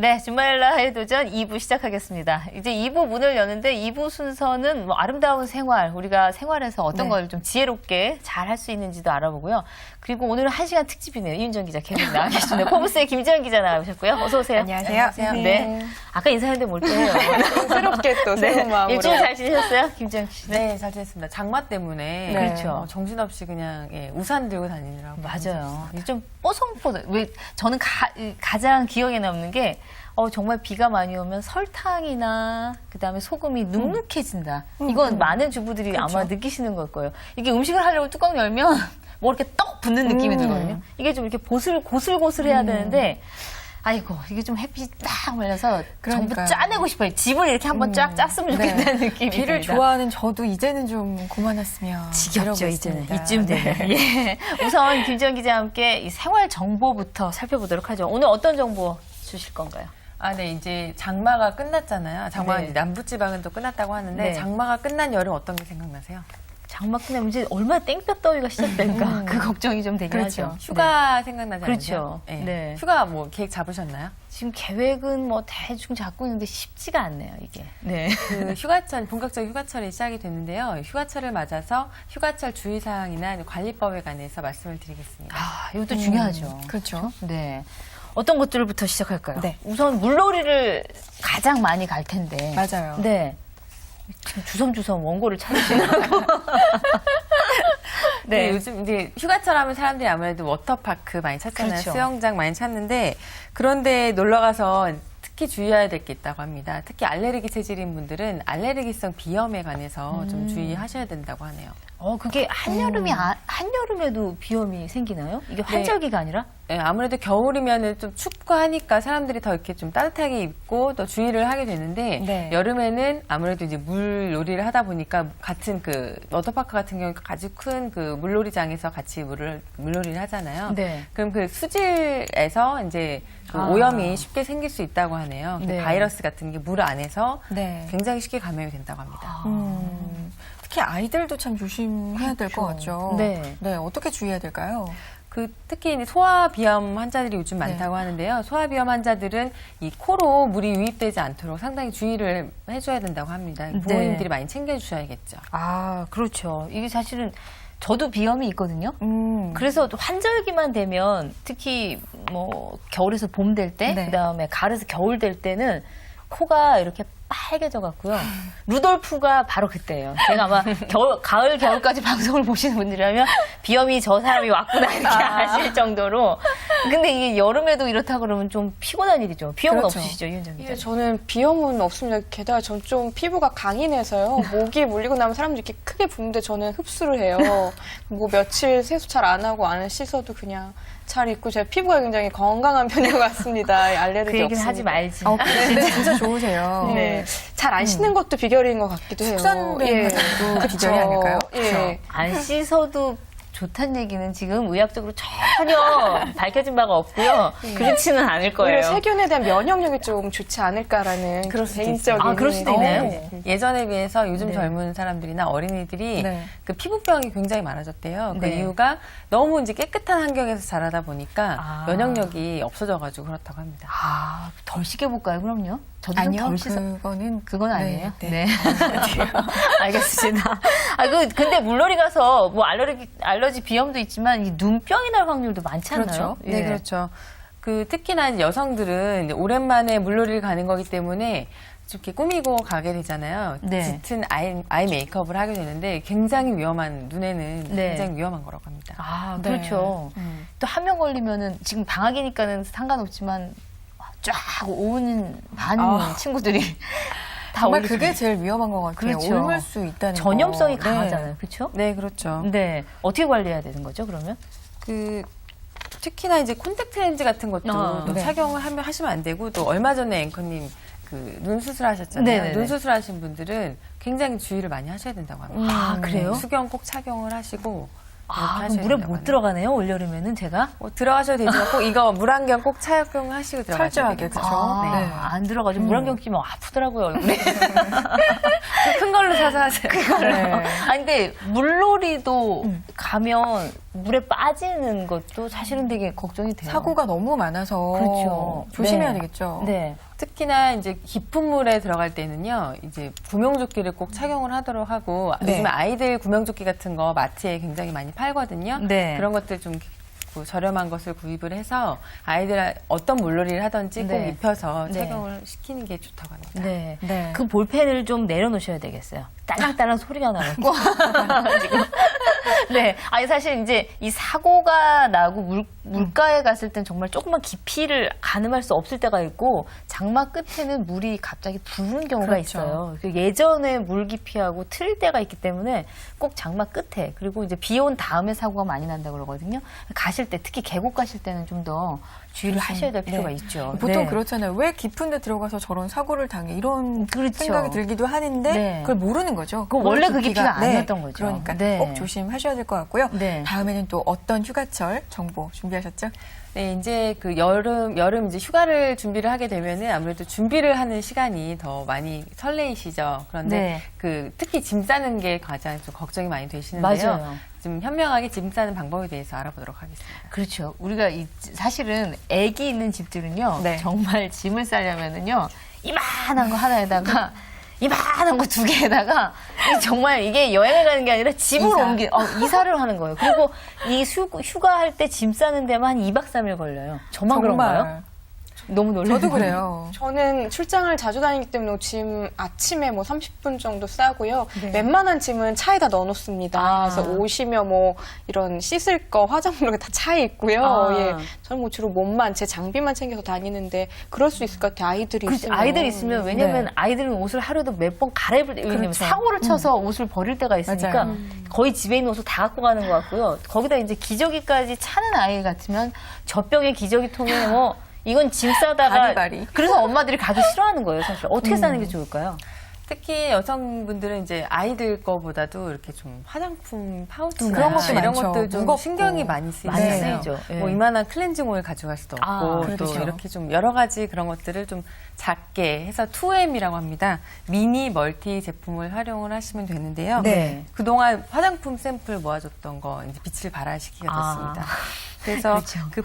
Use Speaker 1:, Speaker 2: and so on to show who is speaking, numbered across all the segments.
Speaker 1: 네, 주말라의 도전 2부 시작하겠습니다. 이제 2부 문을 여는데 2부 순서는 뭐 아름다운 생활, 우리가 생활에서 어떤 걸 좀 지혜롭게 잘 할 수 있는지도 알아보고요. 그리고 오늘은 1시간 특집이네요. 이윤정 기자 계속 나와 계십니다. 포브스의 김지현 기자 나오셨고요. 어서 오세요.
Speaker 2: 안녕하세요.
Speaker 1: 네. 아까 인사했는데 몰두해요.
Speaker 2: 새롭게 또 새로운 마음으로.
Speaker 1: 일주일 잘 지내셨어요? 김지현 씨?
Speaker 3: 네, 잘 지냈습니다. 장마 때문에
Speaker 1: 그렇죠.
Speaker 3: 정신없이 그냥 우산 들고 다니느라고.
Speaker 1: 맞아요. 좀 뽀송뽀송. 왜 저는 가장 기억에 남는 게 정말 비가 많이 오면 설탕이나 그다음에 소금이 눅눅해진다. 이건 많은 주부들이 아마 느끼시는 걸 거예요. 이게 음식을 하려고 뚜껑 열면 뭐 이렇게 떡 붙는 느낌이 들거든요. 이게 좀 이렇게 고슬고슬해야 되는데 아이고 이게 좀 햇빛이 딱 말려서 전부 짜내고 싶어요. 집을 이렇게 한번 쫙 짰으면 좋겠다는 느낌이
Speaker 2: 비를
Speaker 1: 듭니다.
Speaker 2: 좋아하는 저도 이제는 좀 그만했으면.
Speaker 1: 지겹죠, 이제는.
Speaker 2: 있습니다.
Speaker 1: 이쯤 되면. 예. 우선 김지현 기자와 함께 이 생활 정보부터 살펴보도록 하죠. 오늘 어떤 정보 주실 건가요?
Speaker 3: 네, 이제 장마가 끝났잖아요. 장마가
Speaker 1: 네.
Speaker 3: 이제 남부지방은 또 끝났다고 하는데
Speaker 1: 네.
Speaker 3: 장마가 끝난 여름 어떤 게 생각나세요?
Speaker 1: 장마 끝나면 이제 얼마나 땡볕더위가 시작될까 그 걱정이 좀 되긴
Speaker 2: 그렇죠.
Speaker 1: 하죠.
Speaker 3: 휴가 생각나지
Speaker 1: 그렇죠.
Speaker 3: 않으세요? 네.
Speaker 1: 네.
Speaker 3: 휴가 뭐 계획 잡으셨나요?
Speaker 1: 지금 계획은 뭐 대충 잡고 있는데 쉽지가 않네요, 이게. 네.
Speaker 3: 그 휴가철, 본격적인 휴가철이 시작이 됐는데요. 휴가철을 맞아서 휴가철 주의사항이나 관리법에 관해서 말씀을 드리겠습니다.
Speaker 1: 이것도 중요하죠.
Speaker 2: 그렇죠.
Speaker 1: 네. 어떤 것들부터 시작할까요?
Speaker 2: 네.
Speaker 1: 우선 물놀이를 가장 많이 갈 텐데.
Speaker 2: 맞아요.
Speaker 1: 네. 지금 주섬주섬 원고를 찾으시라고.
Speaker 3: 네. 요즘 이제 휴가철 하면 사람들이 아무래도 워터파크 많이 찾잖아요.
Speaker 1: 그렇죠.
Speaker 3: 수영장 많이 찾는데 그런데 놀러 가서 특히 주의해야 될 게 있다고 합니다. 특히 알레르기 체질인 분들은 알레르기성 비염에 관해서 좀 주의하셔야 된다고 하네요.
Speaker 1: 그게 한여름에도 비염이 생기나요? 이게 환절기가 아니라?
Speaker 3: 네, 아무래도 겨울이면은 좀 춥고 하니까 사람들이 더 이렇게 좀 따뜻하게 입고 또 주의를 하게 되는데
Speaker 2: 네.
Speaker 3: 여름에는 아무래도 이제 물놀이를 하다 보니까 같은 그 워터파크 같은 경우 아주 큰 그 물놀이장에서 같이 물놀이를 하잖아요.
Speaker 1: 네.
Speaker 3: 그럼 그 수질에서 이제 그 오염이 쉽게 생길 수 있다고 하네요. 그
Speaker 1: 네.
Speaker 3: 바이러스 같은 게 물 안에서
Speaker 2: 네.
Speaker 3: 굉장히 쉽게 감염이 된다고 합니다.
Speaker 2: 특히 아이들도 참 조심해야 될 것 같죠.
Speaker 1: 네.
Speaker 2: 네, 어떻게 주의해야 될까요?
Speaker 3: 특히 이제 소아비염 환자들이 요즘 많다고 하는데요. 소아비염 환자들은 이 코로 물이 유입되지 않도록 상당히 주의를 해줘야 된다고 합니다. 부모님들이 많이 챙겨주셔야겠죠.
Speaker 1: 그렇죠. 이게 사실은 저도 비염이 있거든요.
Speaker 2: 음.
Speaker 1: 그래서 환절기만 되면 특히 뭐 겨울에서 봄 될 때,
Speaker 2: 네.
Speaker 1: 그다음에 가을에서 겨울 될 때는 코가 이렇게 빨개져 갖고요. 루돌프가 바로 그때예요. 제가 아마 가을, 겨울까지 방송을 보시는 분들이라면 비염이 저 사람이 왔구나 이렇게 아실 정도로. 근데 이게 여름에도 이렇다 그러면 좀 피곤한 일이죠. 비염은
Speaker 2: 그렇죠.
Speaker 1: 없으시죠, 이윤정 기자?
Speaker 4: 예, 저는 비염은 없습니다. 게다가 전 좀 피부가 강인해서요. 모기 물리고 나면 사람들이 이렇게 크게 붓는데 저는 흡수를 해요. 뭐 며칠 세수 잘 안 하고 안 씻어도 그냥 잘 있고 제 피부가 굉장히 건강한 편인 것 같습니다. 알레르기
Speaker 1: 그 얘기는
Speaker 4: 없습니다.
Speaker 1: 하지 말지.
Speaker 2: 진짜 좋으세요.
Speaker 4: 네. 잘 안 씻는 것도 비결인 것 같기도 해요.
Speaker 2: 숙성된 것도 비결이 아닐까요?
Speaker 4: 예.
Speaker 1: 안 씻어도 좋다는 얘기는 지금 의학적으로 전혀 밝혀진 바가 없고요. 그렇지는 않을 거예요.
Speaker 4: 오히려 세균에 대한 면역력이 좀 좋지 않을까라는
Speaker 3: 그럴 수도
Speaker 4: 개인적인.
Speaker 1: 그럴 수도 있네요.
Speaker 3: 네. 예전에 비해서 요즘
Speaker 1: 네.
Speaker 3: 젊은 사람들이나 어린이들이
Speaker 2: 네.
Speaker 3: 그 피부병이 굉장히 많아졌대요. 그
Speaker 1: 네.
Speaker 3: 이유가 너무 이제 깨끗한 환경에서 자라다 보니까
Speaker 1: 아.
Speaker 3: 면역력이 없어져가지고 그렇다고 합니다.
Speaker 1: 덜 씻겨볼까요, 그럼요? 저도 좀
Speaker 2: 아니요,
Speaker 1: 덜 씻어. 그건 아니에요.
Speaker 2: 네.
Speaker 1: 알겠습니다. 근데 물놀이 가서 뭐 알러지 비염도 있지만 이 눈병이 날 확률도 많지 않나요?
Speaker 2: 그렇죠.
Speaker 3: 네, 그렇죠. 특히나 이제 여성들은 이제 오랜만에 물놀이를 가는 거기 때문에 이렇게 꾸미고 가게 되잖아요.
Speaker 1: 네.
Speaker 3: 짙은 아이 메이크업을 하게 되는데 굉장히 위험한, 눈에는
Speaker 1: 네.
Speaker 3: 굉장히 위험한 거라고 합니다.
Speaker 2: 네.
Speaker 1: 그렇죠. 또 한 명 걸리면은 지금 방학이니까는 상관없지만 쫙 오는 많은 친구들이 다
Speaker 2: 정말
Speaker 1: 올리시네요.
Speaker 2: 그게 제일 위험한 것 같아요.
Speaker 1: 그렇죠.
Speaker 2: 옮을 수 있다는
Speaker 1: 전염성이
Speaker 2: 거. 네.
Speaker 1: 강하잖아요. 그렇죠?
Speaker 3: 네, 그렇죠.
Speaker 1: 네. 어떻게 관리해야 되는 거죠, 그러면?
Speaker 3: 특히나 이제 콘택트 렌즈 같은 것도 또
Speaker 2: 네.
Speaker 3: 착용을 하시면 안 되고, 또 얼마 전에 앵커님 눈 수술하셨잖아요.
Speaker 1: 네네네.
Speaker 3: 눈 수술하신 분들은 굉장히 주의를 많이 하셔야 된다고 합니다.
Speaker 1: 그래요?
Speaker 3: 수경 꼭 착용을 하시고, 하셔야
Speaker 1: 물에
Speaker 3: 된다고
Speaker 1: 못 들어가네요. 올여름에는 제가.
Speaker 3: 들어가셔도 되지만 꼭 이거 물안경 꼭 착용하시고 들어가셔야
Speaker 2: 철저하게,
Speaker 3: 되겠죠.
Speaker 2: 그쵸?
Speaker 3: 네.
Speaker 2: 네.
Speaker 1: 안 들어가죠. 물안경 끼면 아프더라고요, 얼굴에.
Speaker 3: 큰 걸로 사서 하세요.
Speaker 2: 네.
Speaker 1: 아니, 근데 물놀이도 가면 물에 빠지는 것도 사실은 되게 걱정이 돼요.
Speaker 2: 사고가 너무 많아서
Speaker 1: 그렇죠.
Speaker 2: 조심해야
Speaker 1: 네.
Speaker 2: 되겠죠.
Speaker 1: 네.
Speaker 3: 특히나 이제 깊은 물에 들어갈 때는요, 이제 구명조끼를 꼭 착용을 하도록 하고,
Speaker 2: 네.
Speaker 3: 요즘에 아이들 구명조끼 같은 거 마트에 굉장히 많이 팔거든요.
Speaker 1: 네.
Speaker 3: 그런 것들 좀 저렴한 것을 구입을 해서 아이들 어떤 물놀이를 하든지 꼭
Speaker 1: 네.
Speaker 3: 입혀서
Speaker 1: 네.
Speaker 3: 착용을 시키는 게 좋다고 합니다.
Speaker 1: 네.
Speaker 2: 네.
Speaker 1: 그 볼펜을 좀 내려놓으셔야 되겠어요. 딸랑딸랑 소리가 나고. 지금. 네. 아니, 사실 이제 이 사고가 나고 물가에 갔을 땐 정말 조금만 깊이를 가늠할 수 없을 때가 있고, 장막 끝에는 물이 갑자기 부르는 경우가
Speaker 2: 그렇죠.
Speaker 1: 있어요. 예전에 물 깊이하고 틀 때가 있기 때문에 꼭 장막 끝에, 그리고 이제 비 온 다음에 사고가 많이 난다고 그러거든요. 가실 때, 특히 계곡 가실 때는 좀 더 주의를 하셔야 될 필요가
Speaker 2: 네.
Speaker 1: 있죠.
Speaker 2: 보통
Speaker 1: 네.
Speaker 2: 그렇잖아요. 왜 깊은 데 들어가서 저런 사고를 당해? 이런
Speaker 1: 그렇죠.
Speaker 2: 생각이 들기도 하는데
Speaker 1: 네.
Speaker 2: 그걸 모르는 거죠.
Speaker 1: 그 원래 그
Speaker 2: 깊이가.
Speaker 1: 깊이가 아니었던 거죠.
Speaker 2: 그러니까
Speaker 1: 네.
Speaker 2: 꼭 조심하셔야 될 것 같고요.
Speaker 1: 네.
Speaker 2: 다음에는 또 어떤 휴가철 정보 준비하셨죠?
Speaker 3: 네, 이제 그 여름 이제 휴가를 준비를 하게 되면은 아무래도 준비를 하는 시간이 더 많이 설레이시죠. 그런데
Speaker 1: 네.
Speaker 3: 그 특히 짐 싸는 게 가장 좀 걱정이 많이 되시는데요.
Speaker 1: 맞아요.
Speaker 3: 좀 현명하게 짐 싸는 방법에 대해서 알아보도록 하겠습니다.
Speaker 1: 그렇죠. 우리가 사실은 애기 있는 집들은요,
Speaker 2: 네.
Speaker 1: 정말 짐을 싸려면은요, 이만한 거 하나에다가, 이만한 거 두 개에다가, 정말 이게 여행을 가는 게 아니라 집을 이사를 하는 거예요. 그리고 이 휴가할 때 짐 싸는 데만 한 2박 3일 걸려요. 저만 그런가요? 너무 놀라요.
Speaker 2: 저도 그래요.
Speaker 4: 저는 출장을 자주 다니기 때문에 짐 아침에 뭐 30분 정도 싸고요.
Speaker 2: 네.
Speaker 4: 웬만한 짐은 차에다 넣어놓습니다.
Speaker 1: 아.
Speaker 4: 그래서 옷이며 뭐 이런 씻을 거, 화장품 이런 게 다 차에 있고요.
Speaker 1: 아.
Speaker 4: 예. 저는 뭐 주로 몸만, 제 장비만 챙겨서 다니는데 그럴 수 있을 것 같아요. 아이들이
Speaker 1: 그렇지.
Speaker 4: 있으면.
Speaker 1: 아이들 있으면, 왜냐면
Speaker 2: 네.
Speaker 1: 아이들은 옷을 하루에도 몇 번 갈아입을 때, 왜냐면
Speaker 2: 그렇죠.
Speaker 1: 사고를 쳐서 옷을 버릴 때가 있으니까
Speaker 2: 맞아요.
Speaker 1: 거의 집에 있는 옷을 다 갖고 가는 것 같고요. 거기다 이제 기저귀까지 차는 아이 같으면 젖병에 기저귀통에 뭐, 이건 짐 싸다가.
Speaker 2: 바리바리.
Speaker 1: 그래서 엄마들이 가기 싫어하는 거예요, 사실. 어떻게 싸는 게 좋을까요?
Speaker 3: 특히 여성분들은 이제 아이들 거보다도 이렇게 좀 화장품 파우치나
Speaker 2: 그런 것도
Speaker 3: 이런
Speaker 2: 많죠.
Speaker 3: 것들 좀
Speaker 2: 무겁고.
Speaker 3: 신경이 많이
Speaker 1: 많이
Speaker 3: 쓰이잖아요.
Speaker 1: 쓰이죠. 예.
Speaker 3: 뭐 이만한 클렌징 오일 가져갈 수도 없고
Speaker 1: 아,
Speaker 3: 또
Speaker 2: 그렇죠.
Speaker 3: 이렇게 좀 여러 가지 그런 것들을 좀 작게 해서 2M이라고 합니다. 미니 멀티 제품을 활용을 하시면 되는데요.
Speaker 2: 네.
Speaker 3: 그동안 화장품 샘플 모아줬던 거 이제 빛을 발할 시기가
Speaker 1: 아.
Speaker 3: 됐습니다. 그래서
Speaker 1: 그렇죠.
Speaker 3: 그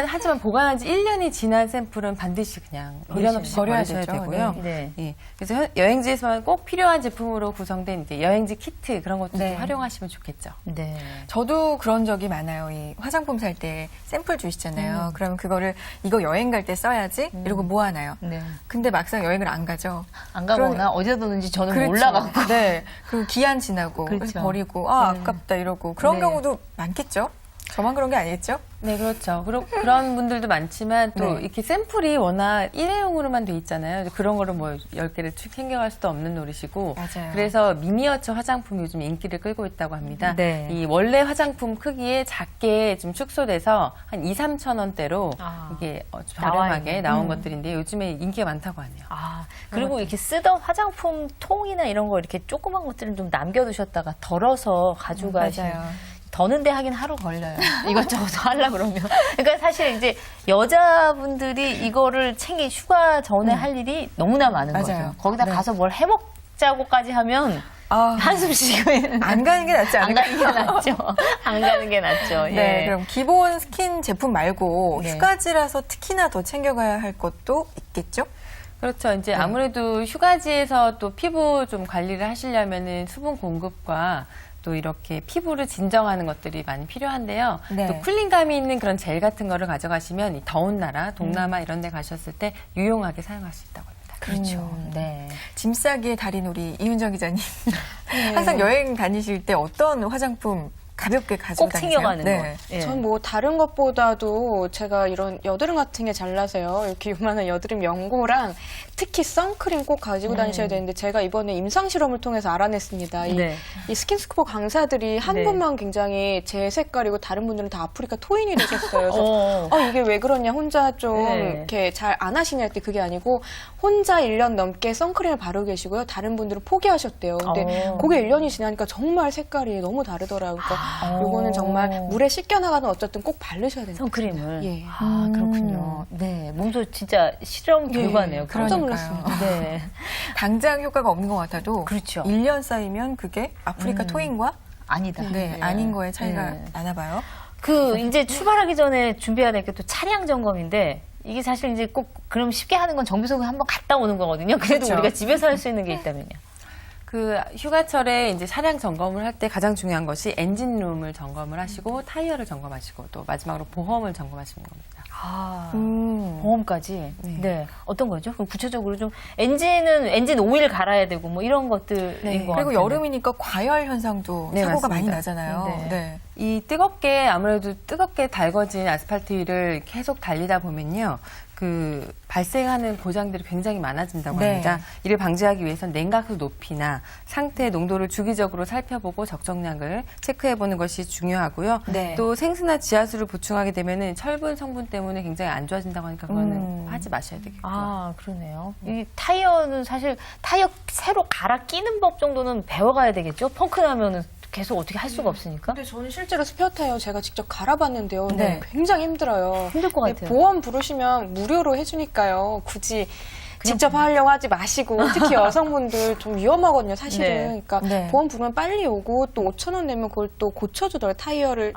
Speaker 3: 하지만 보관한 지 1년이 지난 샘플은 반드시 그냥 미련 없이
Speaker 2: 버려야
Speaker 3: 버리셔야
Speaker 2: 되죠.
Speaker 3: 되고요.
Speaker 1: 네.
Speaker 3: 예. 그래서 여행지에서만 꼭 필요한 제품으로 구성된 이제 여행지 키트 그런 것도
Speaker 2: 네.
Speaker 3: 좀 활용하시면 좋겠죠.
Speaker 1: 네.
Speaker 2: 저도 그런 적이 많아요. 이 화장품 살 때 샘플 주시잖아요. 그러면 그거를 이거 여행 갈 때 써야지 이러고 모아놔요.
Speaker 1: 네.
Speaker 2: 근데 막상 여행을 안 가죠.
Speaker 1: 안 가거나 어디다 뒀는지 저는
Speaker 2: 그렇죠.
Speaker 1: 몰라가고.
Speaker 2: 네. 그리고 기한 지나고
Speaker 1: 그렇죠.
Speaker 2: 그래서 버리고 아깝다 이러고 그런
Speaker 1: 네.
Speaker 2: 경우도 많겠죠. 저만 그런 게 아니겠죠?
Speaker 3: 네, 그렇죠. 그런 분들도 많지만 또
Speaker 2: 네.
Speaker 3: 이렇게 샘플이 워낙 일회용으로만 돼 있잖아요. 그런 거를 뭐 10개를 챙겨갈 수도 없는 노릇이고.
Speaker 2: 맞아요.
Speaker 3: 그래서 미니어처 화장품이 요즘 인기를 끌고 있다고 합니다.
Speaker 1: 네.
Speaker 3: 이 원래 화장품 크기에 작게 좀 축소돼서 한 2, 3천 원대로
Speaker 1: 아.
Speaker 3: 이게 좀
Speaker 1: 나와
Speaker 3: 저렴하게
Speaker 1: 있는.
Speaker 3: 나온 것들인데 요즘에 인기가 많다고 하네요.
Speaker 1: 아, 그리고 이렇게 쓰던 화장품 통이나 이런 거 이렇게 조그만 것들은 좀 남겨두셨다가 덜어서 가져가시면
Speaker 2: 맞아요.
Speaker 1: 더는데 하긴 하루 걸려요. 이것저것 하려고 그러면. 그러니까 사실 이제 여자분들이 이거를 휴가 전에 할 일이 너무나 많은
Speaker 2: 맞아요.
Speaker 1: 거죠. 거기다
Speaker 2: 네.
Speaker 1: 가서 뭘 해먹자고까지 하면
Speaker 2: 아,
Speaker 1: 한숨 쉬고
Speaker 2: 안 가는 게 낫지
Speaker 1: 안
Speaker 2: 않을까?
Speaker 1: 가는 게 낫죠. 안 가는 게 낫죠.
Speaker 2: 네,
Speaker 1: 예.
Speaker 2: 그럼 기본 스킨 제품 말고
Speaker 1: 네.
Speaker 2: 휴가지라서 특히나 더 챙겨가야 할 것도 있겠죠?
Speaker 3: 그렇죠. 이제 아무래도 휴가지에서 또 피부 좀 관리를 하시려면은 수분 공급과 또 이렇게 피부를 진정하는 것들이 많이 필요한데요.
Speaker 2: 네.
Speaker 3: 또 쿨링감이 있는 그런 젤 같은 거를 가져가시면 이 더운 나라, 동남아 이런 데 가셨을 때 유용하게 사용할 수 있다고 합니다.
Speaker 1: 그렇죠. 네.
Speaker 2: 짐 싸기의 달인 우리 이윤정 기자님. 항상 여행 다니실 때 어떤 화장품 가볍게 가지고
Speaker 1: 꼭
Speaker 2: 다니세요?
Speaker 1: 챙겨가는
Speaker 2: 네.
Speaker 1: 거. 예.
Speaker 4: 전 뭐 다른 것보다도 제가 이런 여드름 같은 게 잘 나서요. 이렇게 요만한 여드름 연고랑 특히 선크림 꼭 가지고 다니셔야 되는데 제가 이번에 임상 실험을 통해서 알아냈습니다.
Speaker 1: 네.
Speaker 4: 이 스킨스쿠버 강사들이 한
Speaker 1: 네.
Speaker 4: 분만 굉장히 제 색깔이고 다른 분들은 다 아프리카 토인이 되셨어요. 그래서 이게 왜 그러냐, 혼자 좀
Speaker 1: 네.
Speaker 4: 이렇게 잘 안 하시냐 할 때 그게 아니고 혼자 1년 넘게 선크림을 바르고 계시고요. 다른 분들은 포기하셨대요. 근데 그게 1년이 지나니까 정말 색깔이 너무 다르더라고요. 그러니까 요거는 정말 물에 씻겨 나가는 어쨌든 꼭 바르셔야 됩니다.
Speaker 1: 선크림을.
Speaker 4: 예.
Speaker 1: 아, 그렇군요. 네. 몸소 진짜 실험 결과네요.
Speaker 4: 깜짝
Speaker 2: 그러니까요.
Speaker 4: 놀랐습니다.
Speaker 1: 네.
Speaker 2: 당장 효과가 없는 것 같아도
Speaker 1: 그렇죠.
Speaker 2: 1년 쌓이면 그게 아프리카 토인과
Speaker 1: 아니다.
Speaker 2: 아닌 거에 차이가
Speaker 1: 네.
Speaker 2: 나나 봐요.
Speaker 1: 이제 출발하기 전에 준비해야 될 게 또 차량 점검인데, 이게 사실 이제 꼭, 그럼 쉽게 하는 건 정비소에 한번 갔다 오는 거거든요. 그래도
Speaker 2: 그렇죠.
Speaker 1: 우리가 집에서 할 수 있는 게 있다면요.
Speaker 3: 그 휴가철에 이제 차량 점검을 할 때 가장 중요한 것이 엔진룸을 점검을 하시고 타이어를 점검하시고 또 마지막으로 보험을 점검하시는 겁니다.
Speaker 1: 아,
Speaker 2: 음.
Speaker 1: 보험까지.
Speaker 3: 네.
Speaker 1: 네. 어떤 거죠? 그럼 구체적으로 좀 엔진 오일 갈아야 되고 뭐 이런 것들인
Speaker 3: 네.
Speaker 1: 거
Speaker 2: 그리고
Speaker 1: 같은데.
Speaker 2: 여름이니까 과열 현상도
Speaker 3: 네,
Speaker 2: 사고가 많이
Speaker 3: 맞습니다.
Speaker 2: 나잖아요.
Speaker 1: 네.
Speaker 2: 네.
Speaker 3: 이 아무래도 뜨겁게 달궈진 아스팔트 위를 계속 달리다 보면요. 그 발생하는 고장들이 굉장히 많아진다고
Speaker 2: 네.
Speaker 3: 합니다. 이를 방지하기 위해서는 냉각수 높이나 상태 농도를 주기적으로 살펴보고 적정량을 체크해보는 것이 중요하고요.
Speaker 2: 네.
Speaker 3: 또 생수나 지하수를 보충하게 되면은 철분 성분 때문에 굉장히 안 좋아진다고 하니까 그거는 하지 마셔야 되겠고요.
Speaker 1: 아, 그러네요. 이 타이어는 사실 타이어 새로 갈아 끼는 법 정도는 배워가야 되겠죠? 펑크 나면은 계속 어떻게 할 수가 없으니까.
Speaker 4: 근데 저는 실제로 스페어 타이어 제가 직접 갈아봤는데요.
Speaker 2: 네.
Speaker 4: 굉장히 힘들어요.
Speaker 1: 힘들 것
Speaker 4: 근데
Speaker 1: 같아요.
Speaker 4: 보험 부르시면 무료로 해주니까요. 굳이 직접 하려고 하지 마시고 특히 여성분들 좀 위험하거든요, 사실은.
Speaker 1: 네.
Speaker 4: 그러니까
Speaker 2: 네.
Speaker 4: 보험 부르면 빨리 오고 또 5,000원 내면 그걸 또 고쳐주더라고요. 타이어를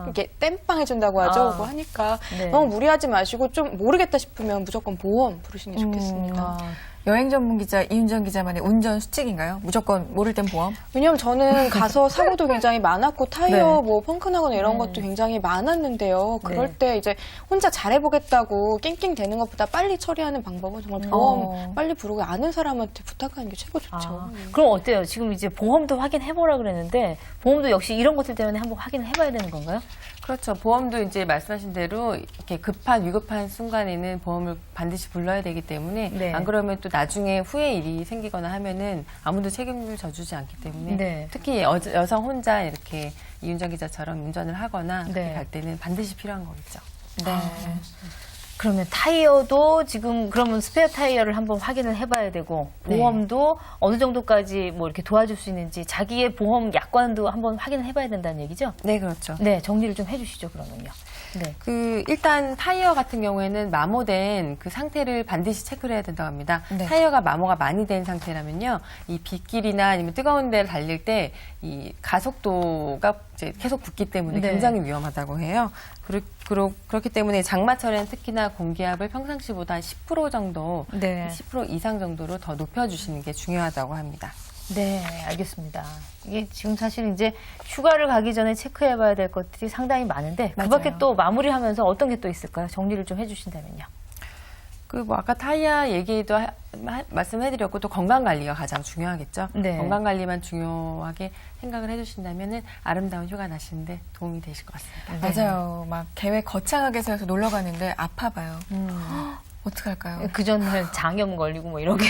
Speaker 4: 이렇게 땜빵해준다고 하죠.
Speaker 1: 아.
Speaker 4: 그거 하니까
Speaker 1: 네.
Speaker 4: 너무 무리하지 마시고 좀 모르겠다 싶으면 무조건 보험 부르시는 게 좋겠습니다.
Speaker 1: 아,
Speaker 2: 여행 전문 기자 이윤정 기자만의 운전 수칙인가요? 무조건 모를 땐 보험?
Speaker 4: 왜냐면 저는 가서 사고도 굉장히 많았고 타이어
Speaker 2: 네.
Speaker 4: 뭐 펑크 나거나 이런 것도 굉장히 많았는데요. 그럴
Speaker 1: 네.
Speaker 4: 때 이제 혼자 잘해보겠다고 낑낑대는 것보다 빨리 처리하는 방법은 정말 보험 빨리 부르고 아는 사람한테 부탁하는 게 최고 좋죠.
Speaker 1: 아, 그럼 어때요? 지금 이제 보험도 확인해보라 그랬는데, 보험도 역시 이런 것들 때문에 한번 확인을 해봐야 되는 건가요?
Speaker 3: 그렇죠. 보험도 이제 말씀하신 대로 이렇게 위급한 순간에는 보험을 반드시 불러야 되기 때문에
Speaker 1: 네.
Speaker 3: 안 그러면 또 나중에 후에 일이 생기거나 하면은 아무도 책임을 져주지 않기 때문에
Speaker 1: 네.
Speaker 3: 특히 여성 혼자 이렇게 이윤정 기자처럼 운전을 하거나 그렇게
Speaker 1: 네.
Speaker 3: 갈 때는 반드시 필요한 거겠죠.
Speaker 2: 네.
Speaker 1: 그러면 타이어도 지금 그러면 스페어 타이어를 한번 확인을 해봐야 되고, 보험도 어느 정도까지 뭐 이렇게 도와줄 수 있는지 자기의 보험 약관도 한번 확인을 해봐야 된다는 얘기죠?
Speaker 3: 네, 그렇죠.
Speaker 1: 네, 정리를 좀 해주시죠, 그러면요. 네.
Speaker 3: 일단 타이어 같은 경우에는 마모된 그 상태를 반드시 체크를 해야 된다고 합니다.
Speaker 2: 네.
Speaker 3: 타이어가 마모가 많이 된 상태라면요, 이 빗길이나 아니면 뜨거운 데를 달릴 때 이 가속도가 이제 계속 붙기 때문에
Speaker 1: 네.
Speaker 3: 굉장히 위험하다고 해요. 그렇기 때문에 장마철에는 특히나 공기압을 평상시보다 한 10% 정도,
Speaker 1: 네.
Speaker 3: 10% 이상 정도로 더 높여주시는 게 중요하다고 합니다.
Speaker 1: 네, 알겠습니다. 이게 지금 사실 이제 휴가를 가기 전에 체크해봐야 될 것들이 상당히 많은데, 그
Speaker 2: 맞아요.
Speaker 1: 밖에 또 마무리하면서 어떤 게 또 있을까요? 정리를 좀 해주신다면요.
Speaker 3: 아까 타이어 얘기도 말씀해드렸고 또 건강 관리가 가장 중요하겠죠.
Speaker 1: 네.
Speaker 3: 건강 관리만 중요하게 생각을 해주신다면은 아름다운 휴가 나시는데 도움이 되실 것 같습니다.
Speaker 2: 맞아요. 막 계획 거창하게 세워서 놀러 가는데 아파봐요. 어떡할까요?
Speaker 1: 그 전날 장염 걸리고 뭐 이렇게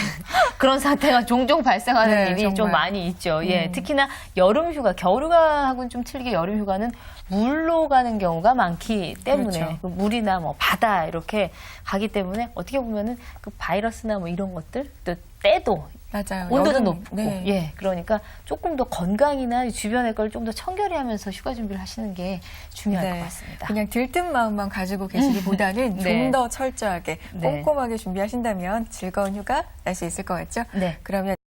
Speaker 1: 그런 사태가 종종 발생하는
Speaker 2: 네,
Speaker 1: 일이 좀
Speaker 2: 정말.
Speaker 1: 많이 있죠. 예, 특히나 여름 휴가, 겨울 휴가하고는 좀 틀리게 여름 휴가는 물로 가는 경우가 많기 때문에
Speaker 2: 그렇죠.
Speaker 1: 그 물이나 뭐 바다 이렇게 가기 때문에 어떻게 보면은 그 바이러스나 뭐 이런 것들 또 때도
Speaker 2: 맞아요.
Speaker 1: 온도도
Speaker 2: 여름,
Speaker 1: 높고
Speaker 2: 네.
Speaker 1: 예 그러니까 조금 더 건강이나 주변의 걸 좀 더 청결히하면서 휴가 준비를 하시는 게 중요할 것 같습니다.
Speaker 2: 그냥 들뜬 마음만 가지고 계시기보다는
Speaker 1: 네.
Speaker 2: 좀 더 철저하게
Speaker 1: 네.
Speaker 2: 꼼꼼하게 준비하신다면 즐거운 휴가 날 수 있을 것 같죠?
Speaker 1: 네.
Speaker 2: 그러면